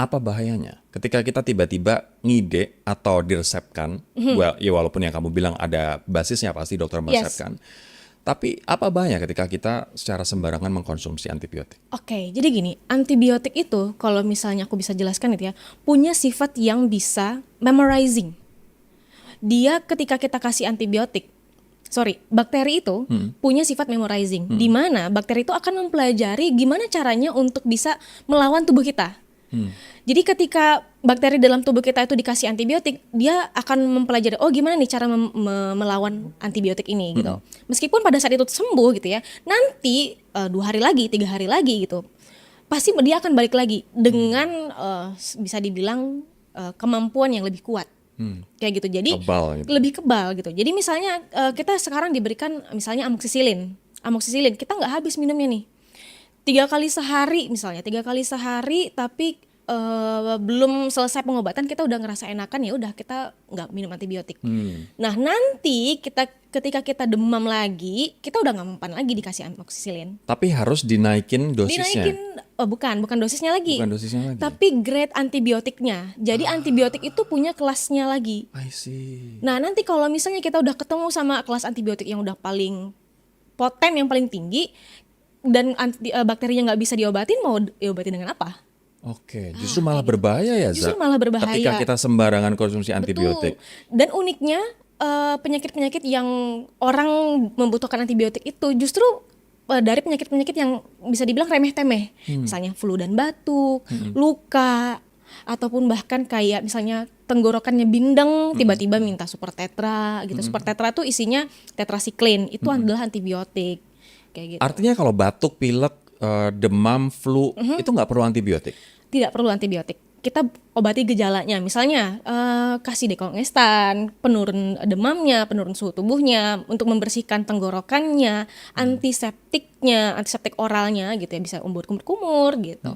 Apa bahayanya ketika kita tiba-tiba ngide atau diresepkan, ya walaupun yang kamu bilang ada basisnya pasti dokter Yes. meresepkan, tapi apa bahaya ketika kita secara sembarangan mengkonsumsi antibiotik? Oke, jadi gini, antibiotik itu kalau misalnya aku bisa jelaskan itu ya, punya sifat yang bisa memorizing. Dia ketika kita kasih antibiotik, bakteri itu punya sifat memorizing, di mana bakteri itu akan mempelajari gimana caranya untuk bisa melawan tubuh kita. Jadi ketika bakteri dalam tubuh kita itu dikasih antibiotik, dia akan mempelajari, oh gimana nih cara melawan antibiotik ini gitu. Meskipun pada saat itu sembuh gitu ya, nanti 2 hari lagi, 3 hari lagi gitu, pasti dia akan balik lagi dengan bisa dibilang kemampuan yang lebih kuat. Kayak gitu. Jadi Kebal gitu. lebih kebal gitu. Jadi misalnya kita sekarang diberikan misalnya amoksisilin. Amoksisilin kita nggak habis minumnya nih. 3 kali sehari misalnya, 3 kali sehari, tapi belum selesai pengobatan kita udah ngerasa enakan, ya udah kita nggak minum antibiotik. Nah nanti ketika kita demam lagi, kita udah nggak mempan lagi dikasih amoksisilin. Tapi harus dinaikin dosisnya, Dinaikin, bukan dosisnya lagi, bukan dosisnya lagi. tapi grade antibiotiknya. Jadi antibiotik itu punya kelasnya lagi. I see. Nah nanti kalau misalnya kita udah ketemu sama kelas antibiotik yang udah paling poten, yang paling tinggi, dan bakterinya nggak bisa diobatin, mau diobatin dengan apa? Oke, justru malah berbahaya ya, Justru Za? malah berbahaya. Ketika kita sembarangan konsumsi antibiotik. Dan uniknya penyakit-penyakit yang orang membutuhkan antibiotik itu justru dari penyakit-penyakit yang bisa dibilang remeh-temeh. Misalnya flu dan batuk, luka, ataupun bahkan kayak misalnya tenggorokannya bindeng, tiba-tiba minta super tetra gitu. Super tetra itu isinya tetrasiklin, itu adalah antibiotik. Kayak gitu. Artinya kalau batuk, pilek, demam, flu, itu nggak perlu antibiotik? Tidak perlu antibiotik. Kita obati gejalanya, misalnya kasih dekongestan, penurun demamnya, penurun suhu tubuhnya, untuk membersihkan tenggorokannya, antiseptik oralnya gitu ya, bisa membuat kumur-kumur gitu.